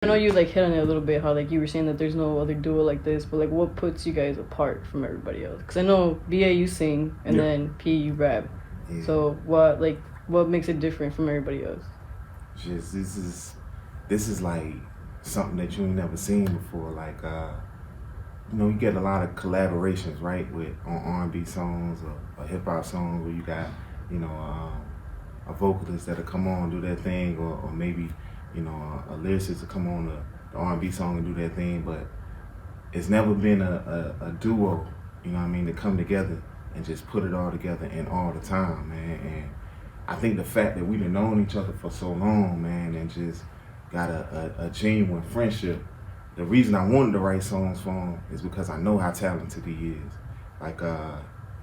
I know you like hit on it a little bit, how like you were saying that there's no other duo like this, but like what puts you guys apart from everybody else? Because I know BA you sing and then P you rap. Yeah. So what makes it different from everybody else? Just this is like something that you ain't never seen before. Like you get a lot of collaborations, right, with on R&B songs or hip hop songs where you got a vocalist that'll come on and do their thing, or maybe a lyricist to come on the R&B song and do their thing, but it's never been a duo, to come together and just put it all together and all the time, man. And I think the fact that we've known each other for so long, man, and just got a genuine friendship. The reason I wanted to write songs for him is because I know how talented he is. Like,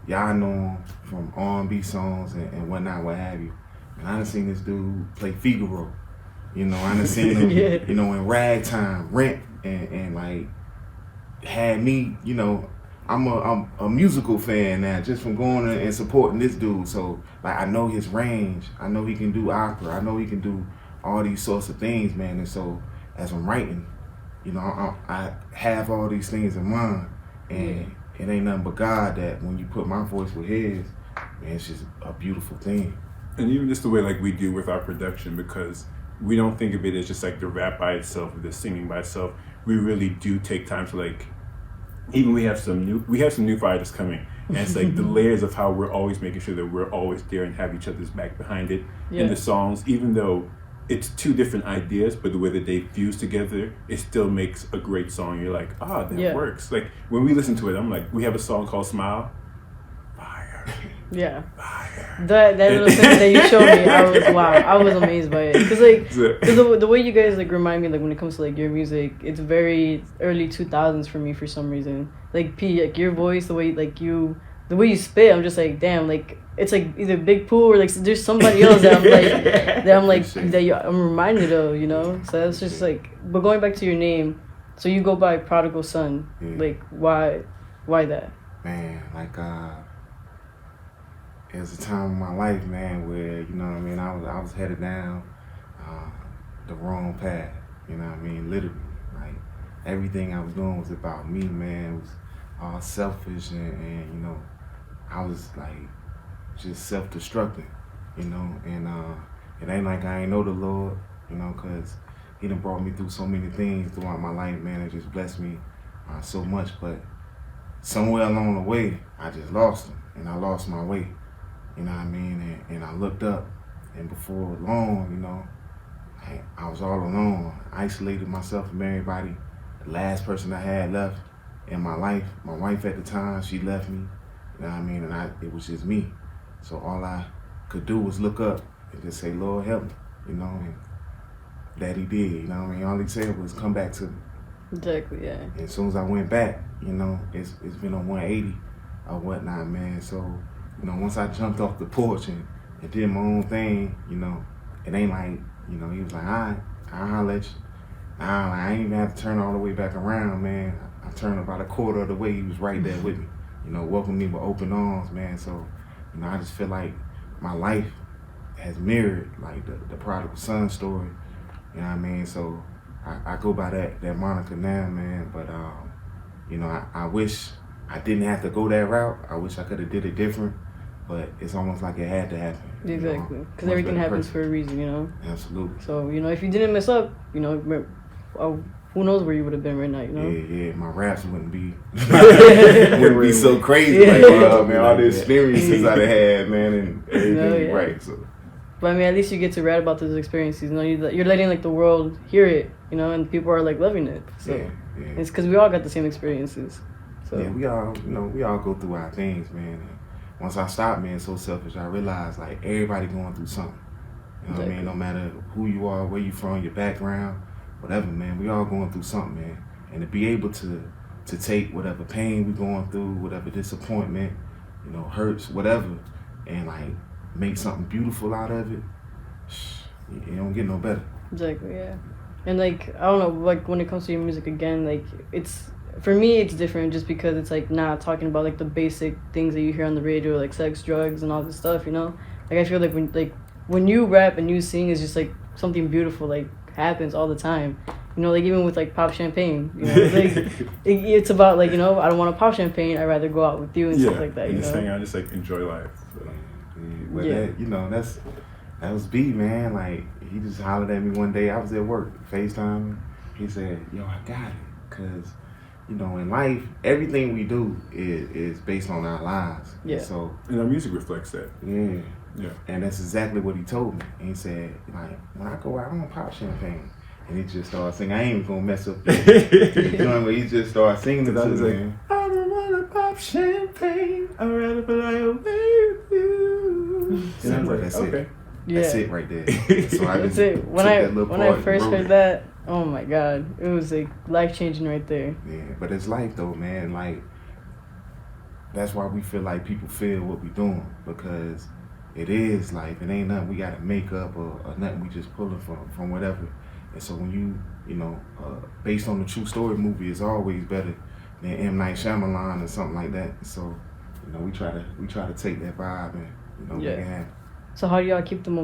y'all know him from R&B songs and whatnot, what have you. And I done seen this dude play Figaro. I done seen him, in Ragtime, Rent, and like, had me, I'm a musical fan now just from going and supporting this dude. So, like, I know his range. I know he can do opera. I know he can do all these sorts of things, man. And so, as I'm writing, I have all these things in mind. And it ain't nothing but God that when you put my voice with his, man, it's just a beautiful thing. And even just the way like we do with our production, because we don't think of it as just like the rap by itself or the singing by itself. We really do take time to like, even we have some new fighters coming, and it's like the layers of how we're always making sure that we're always there and have each other's back behind it in the songs, even though it's two different ideas, but the way that they fuse together, it still makes a great song. You're like, that works. Like when we listen to it, I'm like, we have a song called Smile. Fire. Yeah. Fire. That little thing that you showed me, I was amazed by it. Because the way you guys like remind me, like when it comes to like your music, it's very early 2000s for me for some reason. Like P, like your voice, the way you spit, I'm just like, damn, like it's like either Big Pooh or like there's somebody else that I'm reminded of, So that's just like. But going back to your name, so you go by Prodigal Son. Yeah. Like why that? Man, like it was a time in my life, man, where I was headed down the wrong path. Literally, like everything I was doing was about me, man. It was all selfish and I was like just self-destructing, and it ain't like I ain't know the Lord, cause he done brought me through so many things throughout my life, man. It just blessed me so much, but somewhere along the way, I just lost him, and I lost my way, and I looked up, and before long, I was all alone. I isolated myself from everybody. The last person I had left in my life, my wife at the time, she left me, and it was just me. So all I could do was look up and just say, Lord, help me, and that he did, All he said was come back to me. Exactly, yeah. And as soon as I went back, it's been a 180 or whatnot, man. So, once I jumped off the porch and did my own thing, it ain't like, he was like, all right, I'll let you. I ain't even have to turn all the way back around, man. I turned about a quarter of the way. He was right there with me, welcomed me with open arms, man. So, I just feel like my life has mirrored like the Prodigal Son story, So I go by that moniker now, man. But I wish I didn't have to go that route. I wish I could have did it different, but it's almost like it had to happen. Exactly, because everything happens for a reason, Absolutely. So if you didn't mess up, who knows where you would have been right now, Yeah, my raps wouldn't be so crazy like man. All the experiences I'd have had, man, and everything right. So, but at least you get to write about those experiences. You're letting like the world hear it, and people are like loving it. So it's because we all got the same experiences. So yeah, we all go through our things, man. And once I stopped being so selfish, I realized like everybody going through something. What I mean? No matter who you are, where you from, your background, whatever, man. We all going through something, man. And to be able to take whatever pain we going through, whatever disappointment, hurts, whatever, and like make something beautiful out of it, it don't get no better. Exactly, yeah. And like I don't know, like when it comes to your music again, like for me it's different just because it's like not talking about like the basic things that you hear on the radio, like sex, drugs, and all this stuff. Like I feel like when you rap and you sing, it's just like something beautiful like happens all the time. You know, like even with like pop champagne, you know, like it's about like, you know, I don't want to pop champagne. I'd rather go out with you and stuff like that. You just know? hang out, just like enjoy life. So. But that, you know, that was B, man. Like he just hollered at me one day. I was at work, FaceTime. He said, "Yo, I got it," because you know, in life, everything we do is based on our lives. Yeah. And our music reflects that. Yeah. Yeah. And that's exactly what he told me. And he said, like, when I go out, I don't pop champagne. And he just started singing. I ain't even gonna mess up the joint where he just started singing it to me. Like, I don't wanna pop champagne. I'd rather fly away with you. And I was like, that's it. That's it right there. So I that's it. When I first heard that, oh my God, it was like life changing right there. Yeah, but it's life though, man. Like that's why we feel like people feel what we doing, because it is life. It ain't nothing we gotta make up or nothing we just pulling from whatever. And so when you know, based on the true story movie is always better than M. Night Shyamalan or something like that. So, you know, we try to take that vibe and, you know, make it happen. So how do y'all keep the